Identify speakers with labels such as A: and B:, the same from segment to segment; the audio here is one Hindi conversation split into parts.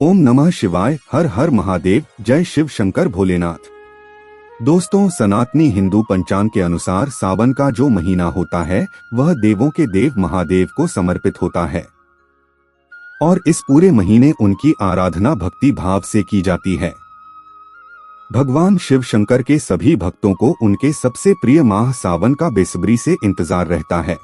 A: ओम नमः शिवाय। हर हर महादेव। जय शिव शंकर भोलेनाथ। दोस्तों, सनातनी हिंदू पंचांग के अनुसार सावन का जो महीना होता है वह देवों के देव महादेव को समर्पित होता है और इस पूरे महीने उनकी आराधना भक्ति भाव से की जाती है। भगवान शिव शंकर के सभी भक्तों को उनके सबसे प्रिय माह सावन का बेसब्री से इंतजार रहता है।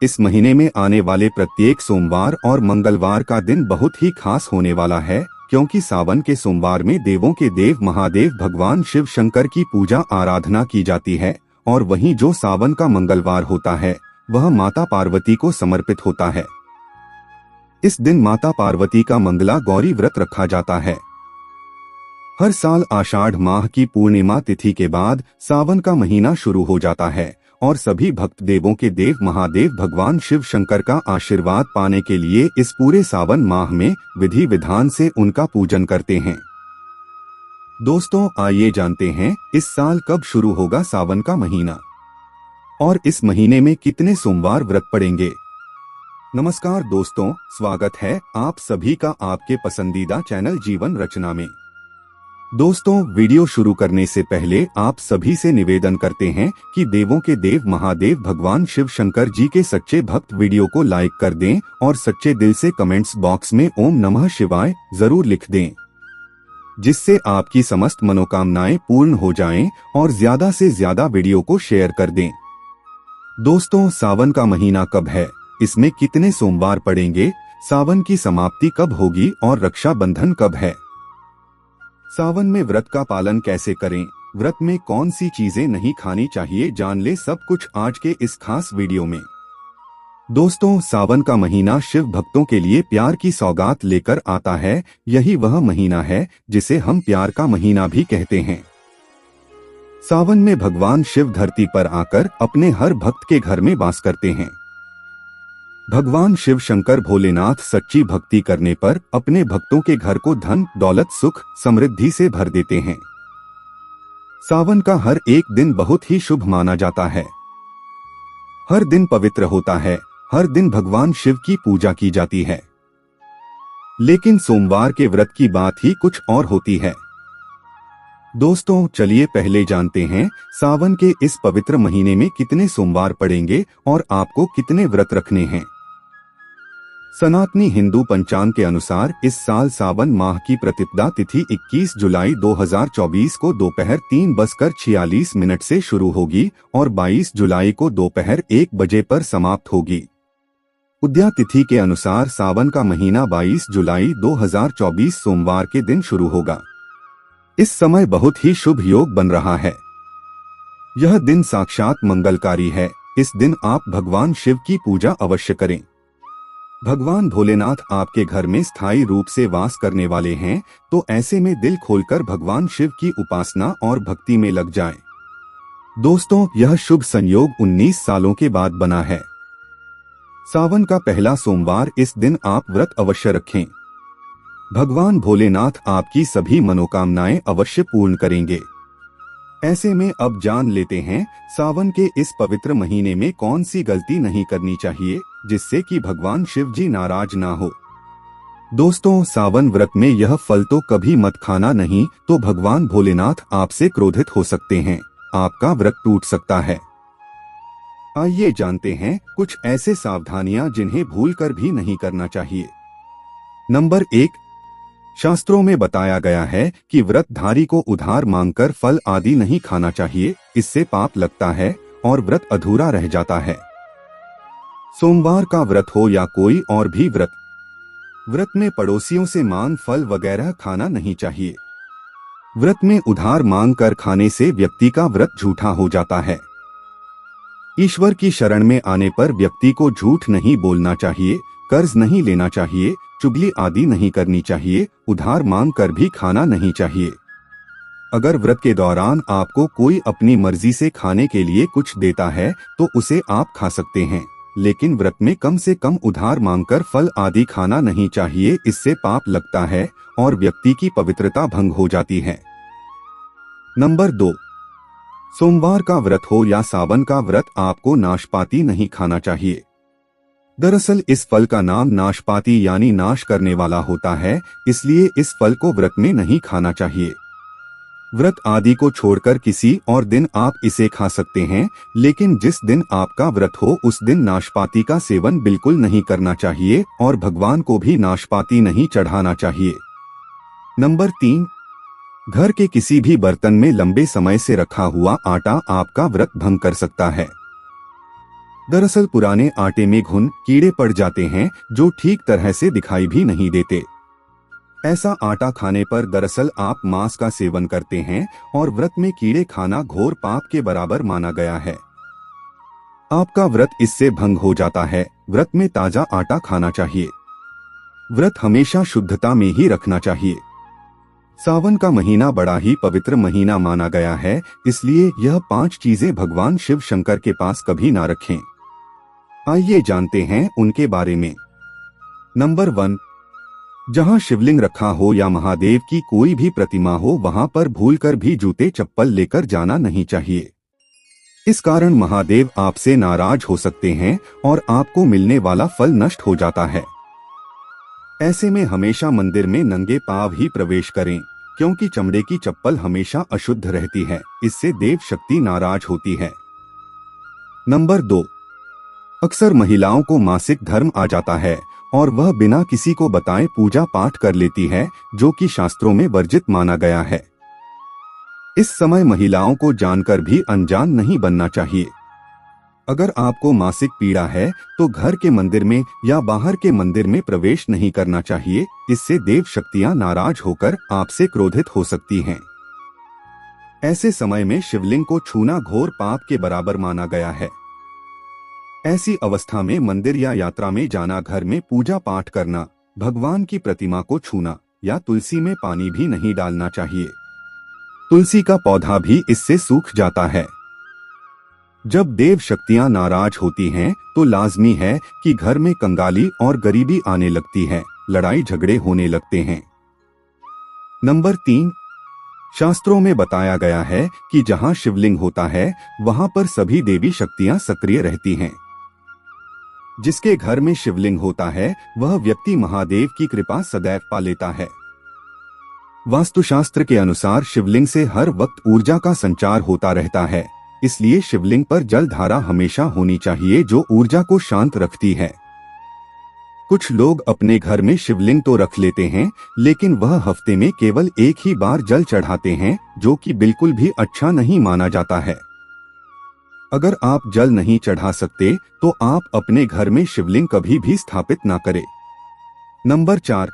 A: इस महीने में आने वाले प्रत्येक सोमवार और मंगलवार का दिन बहुत ही खास होने वाला है, क्योंकि सावन के सोमवार में देवों के देव महादेव भगवान शिव शंकर की पूजा आराधना की जाती है और वहीं जो सावन का मंगलवार होता है वह माता पार्वती को समर्पित होता है। इस दिन माता पार्वती का मंगला गौरी व्रत रखा जाता है। हर साल आषाढ़ माह की पूर्णिमा तिथि के बाद सावन का महीना शुरू हो जाता है और सभी भक्त देवों के देव महादेव भगवान शिव शंकर का आशीर्वाद पाने के लिए इस पूरे सावन माह में विधि विधान से उनका पूजन करते हैं। दोस्तों, आइए जानते हैं इस साल कब शुरू होगा सावन का महीना और इस महीने में कितने सोमवार व्रत पड़ेंगे। नमस्कार दोस्तों, स्वागत है आप सभी का आपके पसंदीदा चैनल जीवन रचना में। दोस्तों, वीडियो शुरू करने से पहले आप सभी से निवेदन करते हैं कि देवों के देव महादेव भगवान शिव शंकर जी के सच्चे भक्त वीडियो को लाइक कर दें और सच्चे दिल से कमेंट्स बॉक्स में ओम नमः शिवाय जरूर लिख दें, जिससे आपकी समस्त मनोकामनाएं पूर्ण हो जाएं और ज्यादा से ज्यादा वीडियो को शेयर कर दें। दोस्तों, सावन का महीना कब है, इसमें कितने सोमवार पड़ेंगे, सावन की समाप्ति कब होगी और रक्षाबंधन कब है, सावन में व्रत का पालन कैसे करें, व्रत में कौन सी चीजें नहीं खानी चाहिए, जान ले सब कुछ आज के इस खास वीडियो में। दोस्तों, सावन का महीना शिव भक्तों के लिए प्यार की सौगात लेकर आता है। यही वह महीना है जिसे हम प्यार का महीना भी कहते हैं। सावन में भगवान शिव धरती पर आकर अपने हर भक्त के घर में वास करते हैं। भगवान शिव शंकर भोलेनाथ सच्ची भक्ति करने पर अपने भक्तों के घर को धन दौलत सुख समृद्धि से भर देते हैं। सावन का हर एक दिन बहुत ही शुभ माना जाता है। हर दिन पवित्र होता है, हर दिन भगवान शिव की पूजा की जाती है। लेकिन सोमवार के व्रत की बात ही कुछ और होती है। दोस्तों, चलिए पहले जानते हैं सावन के इस पवित्र महीने में कितने सोमवार पड़ेंगे और आपको कितने व्रत रखने हैं। सनातनी हिंदू पंचांग के अनुसार इस साल सावन माह की प्रतिपदा तिथि 21 जुलाई 2024 को दोपहर 3:46 से शुरू होगी और 22 जुलाई को दोपहर 1 बजे पर समाप्त होगी। उद्या तिथि के अनुसार सावन का महीना 22 जुलाई 2024 सोमवार के दिन शुरू होगा। इस समय बहुत ही शुभ योग बन रहा है। यह दिन साक्षात मंगलकारी है। इस दिन आप भगवान शिव की पूजा अवश्य करें। भगवान भोलेनाथ आपके घर में स्थायी रूप से वास करने वाले हैं, तो ऐसे में दिल खोलकर भगवान शिव की उपासना और भक्ति में लग जाएं। दोस्तों, यह शुभ संयोग 19 सालों के बाद बना है। सावन का पहला सोमवार, इस दिन आप व्रत अवश्य रखें। भगवान भोलेनाथ आपकी सभी मनोकामनाएं अवश्य पूर्ण करेंगे। ऐसे में अब जान लेते हैं सावन के इस पवित्र महीने में कौन सी गलती नहीं करनी चाहिए जिससे कि भगवान शिव जी नाराज ना हो। दोस्तों, सावन व्रत में यह फल तो कभी मत खाना, नहीं तो भगवान भोलेनाथ आपसे क्रोधित हो सकते हैं, आपका व्रत टूट सकता है। आइए जानते हैं कुछ ऐसे सावधानियां जिन्हें भूलकर भी नहीं करना चाहिए। नंबर 1, शास्त्रों में बताया गया है कि व्रतधारी को उधार मांगकर फल आदि नहीं खाना चाहिए, इससे पाप लगता है और व्रत अधूरा रह जाता है। सोमवार का व्रत हो या कोई और भी व्रत, व्रत में पड़ोसियों से मांग फल वगैरह खाना नहीं चाहिए। व्रत में उधार मांग कर खाने से व्यक्ति का व्रत झूठा हो जाता है। ईश्वर की शरण में आने पर व्यक्ति को झूठ नहीं बोलना चाहिए, कर्ज नहीं लेना चाहिए, चुगली आदि नहीं करनी चाहिए, उधार मांग कर भी खाना नहीं चाहिए। अगर व्रत के दौरान आपको कोई अपनी मर्जी से खाने के लिए कुछ देता है तो उसे आप खा सकते हैं, लेकिन व्रत में कम से कम उधार मांगकर फल आदि खाना नहीं चाहिए, इससे पाप लगता है और व्यक्ति की पवित्रता भंग हो जाती है। नंबर 2, सोमवार का व्रत हो या सावन का व्रत, आपको नाशपाती नहीं खाना चाहिए। दरअसल इस फल का नाम नाशपाती यानी नाश करने वाला होता है, इसलिए इस फल को व्रत में नहीं खाना चाहिए। व्रत आदि को छोड़कर किसी और दिन आप इसे खा सकते हैं, लेकिन जिस दिन आपका व्रत हो उस दिन नाशपाती का सेवन बिल्कुल नहीं करना चाहिए और भगवान को भी नाशपाती नहीं चढ़ाना चाहिए। नंबर 3, घर के किसी भी बर्तन में लंबे समय से रखा हुआ आटा आपका व्रत भंग कर सकता है। दरअसल पुराने आटे में घुन कीड़े पड़ जाते हैं जो ठीक तरह से दिखाई भी नहीं देते। ऐसा आटा खाने पर दरअसल आप मांस का सेवन करते हैं और व्रत में कीड़े खाना घोर पाप के बराबर माना गया है। आपका व्रत इससे भंग हो जाता है। व्रत में ताजा आटा खाना चाहिए। व्रत हमेशा शुद्धता में ही रखना चाहिए। सावन का महीना बड़ा ही पवित्र महीना माना गया है, इसलिए यह 5 चीजें भगवान शिव शंकर के पास कभी ना रखें। आइए जानते हैं उनके बारे में। नंबर 1, जहां शिवलिंग रखा हो या महादेव की कोई भी प्रतिमा हो वहां पर भूलकर भी जूते चप्पल लेकर जाना नहीं चाहिए। इस कारण महादेव आपसे नाराज हो सकते हैं और आपको मिलने वाला फल नष्ट हो जाता है। ऐसे में हमेशा मंदिर में नंगे पांव ही प्रवेश करें, क्योंकि चमड़े की चप्पल हमेशा अशुद्ध रहती है, इससे देव शक्ति नाराज होती है। नंबर 2, अक्सर महिलाओं को मासिक धर्म आ जाता है और वह बिना किसी को बताए पूजा पाठ कर लेती है, जो कि शास्त्रों में वर्जित माना गया है। इस समय महिलाओं को जानकर भी अनजान नहीं बनना चाहिए। अगर आपको मासिक पीड़ा है तो घर के मंदिर में या बाहर के मंदिर में प्रवेश नहीं करना चाहिए, इससे देव शक्तियां नाराज होकर आपसे क्रोधित हो सकती हैं। ऐसे समय में शिवलिंग को छूना घोर पाप के बराबर माना गया है। ऐसी अवस्था में मंदिर या यात्रा में जाना, घर में पूजा पाठ करना, भगवान की प्रतिमा को छूना या तुलसी में पानी भी नहीं डालना चाहिए। तुलसी का पौधा भी इससे सूख जाता है। जब देव शक्तियां नाराज होती हैं तो लाजमी है कि घर में कंगाली और गरीबी आने लगती है, लड़ाई झगड़े होने लगते हैं। नंबर 3, शास्त्रों में बताया गया है कि जहां शिवलिंग होता है वहां पर सभी देवी शक्तियां सक्रिय रहती हैं। जिसके घर में शिवलिंग होता है वह व्यक्ति महादेव की कृपा सदैव पा लेता है। वास्तुशास्त्र के अनुसार शिवलिंग से हर वक्त ऊर्जा का संचार होता रहता है, इसलिए शिवलिंग पर जल धारा हमेशा होनी चाहिए जो ऊर्जा को शांत रखती है। कुछ लोग अपने घर में शिवलिंग तो रख लेते हैं, लेकिन वह हफ्ते में केवल एक ही बार जल चढ़ाते हैं, जो कि बिल्कुल भी अच्छा नहीं माना जाता है। अगर आप जल नहीं चढ़ा सकते तो आप अपने घर में शिवलिंग कभी भी स्थापित ना करें। नंबर 4,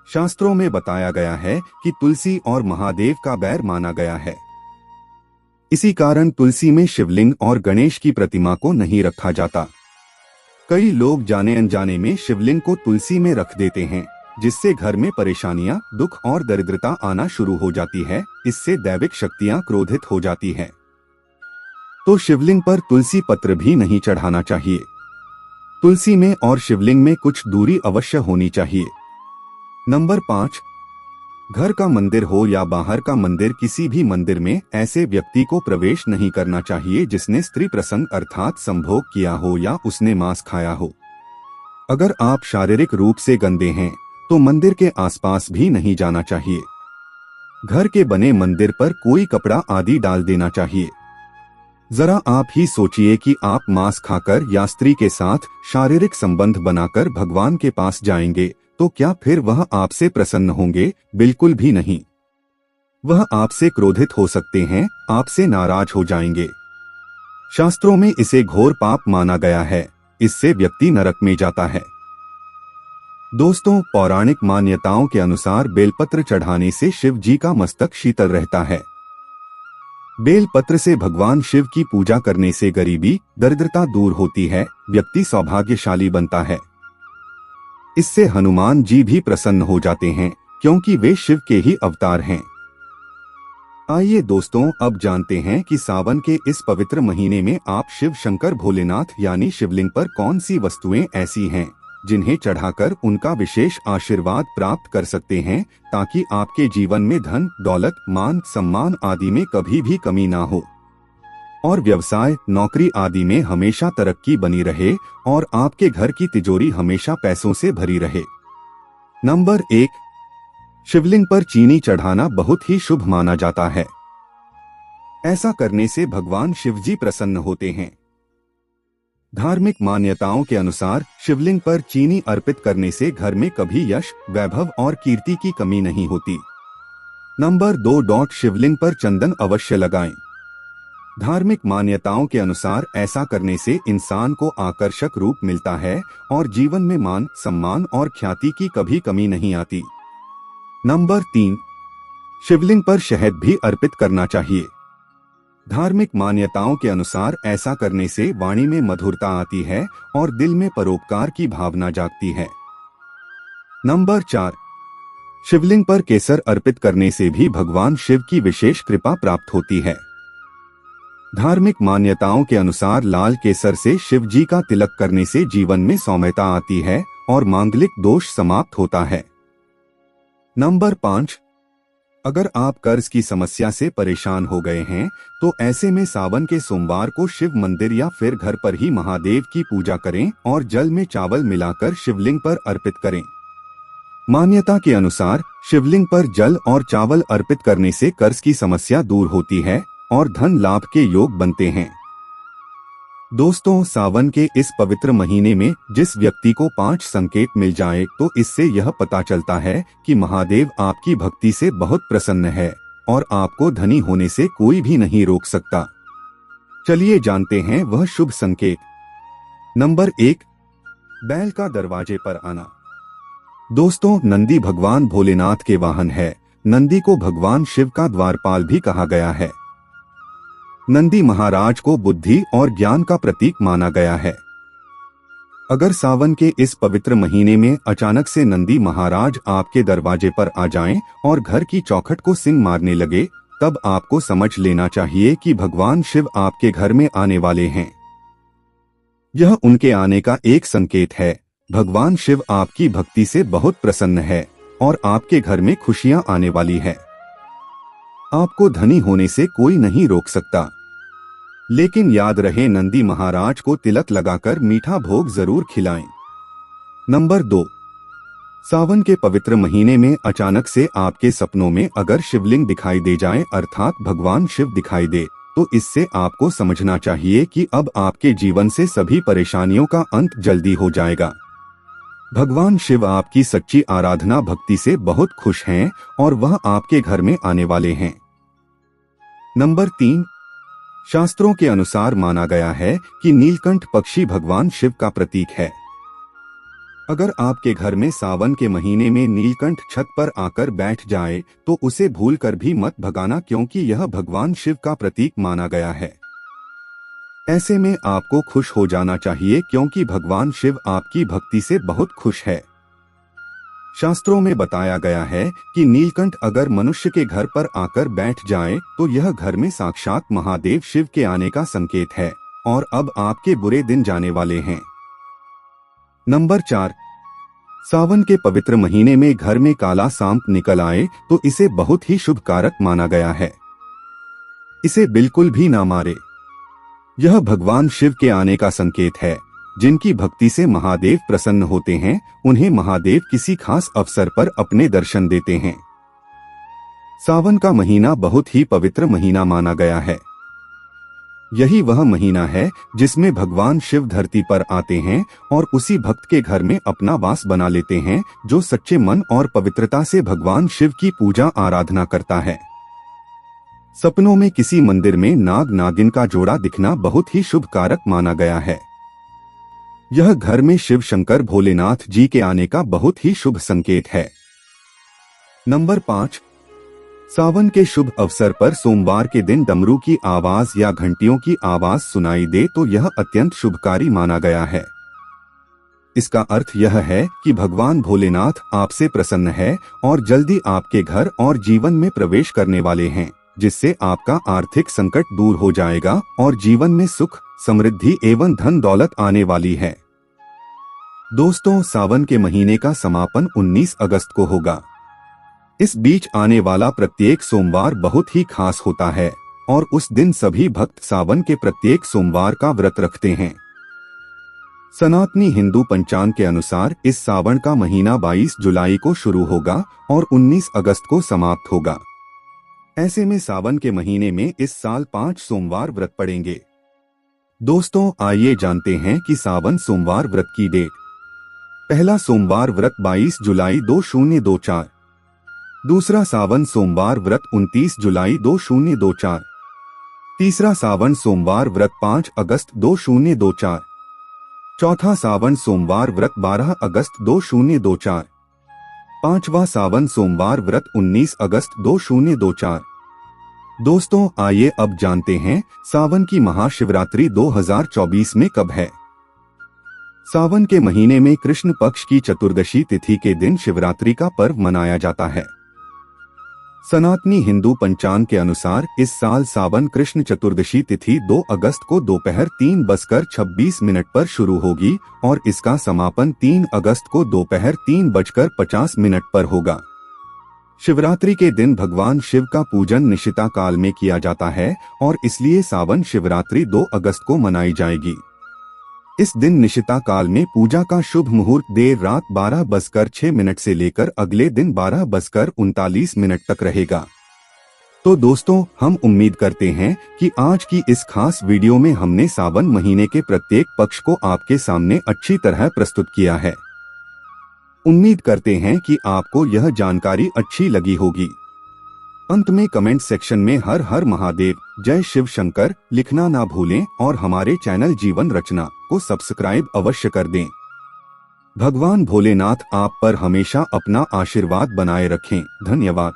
A: शास्त्रों में बताया गया है कि तुलसी और महादेव का बैर माना गया है। इसी कारण तुलसी में शिवलिंग और गणेश की प्रतिमा को नहीं रखा जाता। कई लोग जाने अनजाने में शिवलिंग को तुलसी में रख देते हैं, जिससे घर में परेशानियां, दुख और दरिद्रता आना शुरू हो जाती है। इससे दैविक शक्तियां क्रोधित हो जाती हैं। तो शिवलिंग पर तुलसी पत्र भी नहीं चढ़ाना चाहिए। तुलसी में और शिवलिंग में कुछ दूरी अवश्य होनी चाहिए। नंबर 5, घर का मंदिर हो या बाहर का मंदिर, किसी भी मंदिर में ऐसे व्यक्ति को प्रवेश नहीं करना चाहिए जिसने स्त्री प्रसंग अर्थात संभोग किया हो या उसने मांस खाया हो। अगर आप शारीरिक रूप से गंदे हैं तो मंदिर के आसपास भी नहीं जाना चाहिए। घर के बने मंदिर पर कोई कपड़ा आदि डाल देना चाहिए। जरा आप ही सोचिए कि आप मांस खाकर या स्त्री के साथ शारीरिक संबंध बनाकर भगवान के पास जाएंगे तो क्या फिर वह आपसे प्रसन्न होंगे? बिल्कुल भी नहीं। वह आपसे क्रोधित हो सकते हैं, आपसे नाराज हो जाएंगे। शास्त्रों में इसे घोर पाप माना गया है। इससे व्यक्ति नरक में जाता है। दोस्तों, पौराणिक मान्यताओं के अनुसार बेलपत्र चढ़ाने से शिव जी का मस्तक शीतल रहता है। बेलपत्र से भगवान शिव की पूजा करने से गरीबी, दरिद्रता दूर होती है, व्यक्ति सौभाग्यशाली बनता है। इससे हनुमान जी भी प्रसन्न हो जाते हैं, क्योंकि वे शिव के ही अवतार हैं। आइए दोस्तों, अब जानते हैं कि सावन के इस पवित्र महीने में आप शिव शंकर भोलेनाथ यानी शिवलिंग पर कौन सी वस्तुएं ऐसी हैं जिन्हें चढ़ाकर उनका विशेष आशीर्वाद प्राप्त कर सकते हैं, ताकि आपके जीवन में धन, दौलत, मान, सम्मान आदि में कभी भी कमी ना हो। और व्यवसाय, नौकरी आदि में हमेशा तरक्की बनी रहे और आपके घर की तिजोरी हमेशा पैसों से भरी रहे। नंबर 1, शिवलिंग पर चीनी चढ़ाना बहुत ही शुभ माना जाता है। ऐसा करने से भगवान शिवजी प्रसन्न होते हैं। धार्मिक मान्यताओं के अनुसार शिवलिंग पर चीनी अर्पित करने से घर में कभी यश, वैभव और कीर्ति की कमी नहीं होती। नंबर 2, शिवलिंग पर चंदन अवश्य लगाएं। धार्मिक मान्यताओं के अनुसार ऐसा करने से इंसान को आकर्षक रूप मिलता है और जीवन में मान, सम्मान और ख्याति की कभी कमी नहीं आती। नंबर 3, शिवलिंग पर शहद भी अर्पित करना चाहिए। धार्मिक मान्यताओं के अनुसार ऐसा करने से वाणी में मधुरता आती है और दिल में परोपकार की भावना जागती है। नंबर 4, शिवलिंग पर केसर अर्पित करने से भी भगवान शिव की विशेष कृपा प्राप्त होती है। धार्मिक मान्यताओं के अनुसार लाल केसर से शिव जी का तिलक करने से जीवन में सौम्यता आती है और मांगलिक दोष समाप्त होता है। नंबर 5, अगर आप कर्ज की समस्या से परेशान हो गए हैं तो ऐसे में सावन के सोमवार को शिव मंदिर या फिर घर पर ही महादेव की पूजा करें और जल में चावल मिलाकर शिवलिंग पर अर्पित करें। मान्यता के अनुसार शिवलिंग पर जल और चावल अर्पित करने से कर्ज की समस्या दूर होती है और धन लाभ के योग बनते हैं। दोस्तों, सावन के इस पवित्र महीने में जिस व्यक्ति को 5 संकेत मिल जाए तो इससे यह पता चलता है कि महादेव आपकी भक्ति से बहुत प्रसन्न है और आपको धनी होने से कोई भी नहीं रोक सकता। चलिए जानते हैं वह शुभ संकेत। नंबर 1, बैल का दरवाजे पर आना। दोस्तों, नंदी भगवान भोलेनाथ के वाहन है। नंदी को भगवान शिव का द्वारपाल भी कहा गया है। नंदी महाराज को बुद्धि और ज्ञान का प्रतीक माना गया है। अगर सावन के इस पवित्र महीने में अचानक से नंदी महाराज आपके दरवाजे पर आ जाएं और घर की चौखट को सींग मारने लगे, तब आपको समझ लेना चाहिए कि भगवान शिव आपके घर में आने वाले हैं। यह उनके आने का एक संकेत है। भगवान शिव आपकी भक्ति से बहुत प्रसन्न है और आपके घर में खुशियां आने वाली है। आपको धनी होने से कोई नहीं रोक सकता। लेकिन याद रहे, नंदी महाराज को तिलक लगाकर मीठा भोग जरूर खिलाएं। नंबर 2, सावन के पवित्र महीने में अचानक से आपके सपनों में अगर शिवलिंग दिखाई दे जाए अर्थात भगवान शिव दिखाई दे, तो इससे आपको समझना चाहिए कि अब आपके जीवन से सभी परेशानियों का अंत जल्दी हो जाएगा। भगवान शिव आपकी सच्ची आराधना भक्ति से बहुत खुश हैं और वह आपके घर में आने वाले हैं। नंबर 3, शास्त्रों के अनुसार माना गया है कि नीलकंठ पक्षी भगवान शिव का प्रतीक है। अगर आपके घर में सावन के महीने में नीलकंठ छत पर आकर बैठ जाए तो उसे भूलकर भी मत भगाना, क्योंकि यह भगवान शिव का प्रतीक माना गया है। ऐसे में आपको खुश हो जाना चाहिए क्योंकि भगवान शिव आपकी भक्ति से बहुत खुश है। शास्त्रों में बताया गया है कि नीलकंठ अगर मनुष्य के घर पर आकर बैठ जाए तो यह घर में साक्षात महादेव शिव के आने का संकेत है और अब आपके बुरे दिन जाने वाले हैं। नंबर 4, सावन के पवित्र महीने में घर में काला सांप निकल आए तो इसे बहुत ही शुभ कारक माना गया है। इसे बिल्कुल भी ना मारे। यह भगवान शिव के आने का संकेत है। जिनकी भक्ति से महादेव प्रसन्न होते हैं उन्हें महादेव किसी खास अवसर पर अपने दर्शन देते हैं। सावन का महीना बहुत ही पवित्र महीना माना गया है। यही वह महीना है जिसमें भगवान शिव धरती पर आते हैं और उसी भक्त के घर में अपना वास बना लेते हैं जो सच्चे मन और पवित्रता से भगवान शिव की पूजा आराधना करता है। सपनों में किसी मंदिर में नाग नागिन का जोड़ा दिखना बहुत ही शुभ कारक माना गया है। यह घर में शिव शंकर भोलेनाथ जी के आने का बहुत ही शुभ संकेत है। नंबर 5, सावन के शुभ अवसर पर सोमवार के दिन डमरू की आवाज या घंटियों की आवाज सुनाई दे तो यह अत्यंत शुभकारी माना गया है। इसका अर्थ यह है कि भगवान भोलेनाथ आपसे प्रसन्न है और जल्दी आपके घर और जीवन में प्रवेश करने वाले हैं, जिससे आपका आर्थिक संकट दूर हो जाएगा और जीवन में सुख, समृद्धि एवं धन दौलत आने वाली है। दोस्तों, सावन के महीने का समापन 19 अगस्त को होगा। इस बीच आने वाला प्रत्येक सोमवार बहुत ही खास होता है और उस दिन सभी भक्त सावन के प्रत्येक सोमवार का व्रत रखते हैं। सनातनी हिंदू पंचांग के अनुसार इस सावन का महीना 22 जुलाई को शुरू होगा और 19 अगस्त को समाप्त होगा। ऐसे में सावन के महीने में इस साल 5 सोमवार व्रत पड़ेंगे। दोस्तों, आइए जानते हैं कि सावन सोमवार व्रत की डेट। पहला सोमवार व्रत 22 जुलाई 2024। दूसरा सावन सोमवार व्रत 29 जुलाई 2024। तीसरा सावन सोमवार व्रत 5 अगस्त 2024। चौथा सावन सोमवार व्रत 12 अगस्त 2024। पांचवा सावन सोमवार व्रत 19 अगस्त 2024। दोस्तों, आइए अब जानते हैं सावन की महाशिवरात्रि 2024 में कब है। सावन के महीने में कृष्ण पक्ष की चतुर्दशी तिथि के दिन शिवरात्रि का पर्व मनाया जाता है। सनातनी हिंदू पंचांग के अनुसार इस साल सावन कृष्ण चतुर्दशी तिथि 2 अगस्त को दोपहर 3:26 पर शुरू होगी और इसका समापन 3 अगस्त को दोपहर 3:50 पर होगा। शिवरात्रि के दिन भगवान शिव का पूजन निशिता काल में किया जाता है और इसलिए सावन शिवरात्रि 2 अगस्त को मनाई जाएगी। इस दिन निशिता काल में पूजा का शुभ मुहूर्त देर रात 12:06 से लेकर अगले दिन 12:39 तक रहेगा। तो दोस्तों, हम उम्मीद करते हैं कि आज की इस खास वीडियो में हमने सावन महीने के प्रत्येक पक्ष को आपके सामने अच्छी तरह प्रस्तुत किया है। उम्मीद करते हैं कि आपको यह जानकारी अच्छी लगी होगी। अंत में कमेंट सेक्शन में हर हर महादेव, जय शिव शंकर लिखना ना भूलें और हमारे चैनल जीवन रचना को सब्सक्राइब अवश्य कर दें। भगवान भोलेनाथ आप पर हमेशा अपना आशीर्वाद बनाए रखें। धन्यवाद।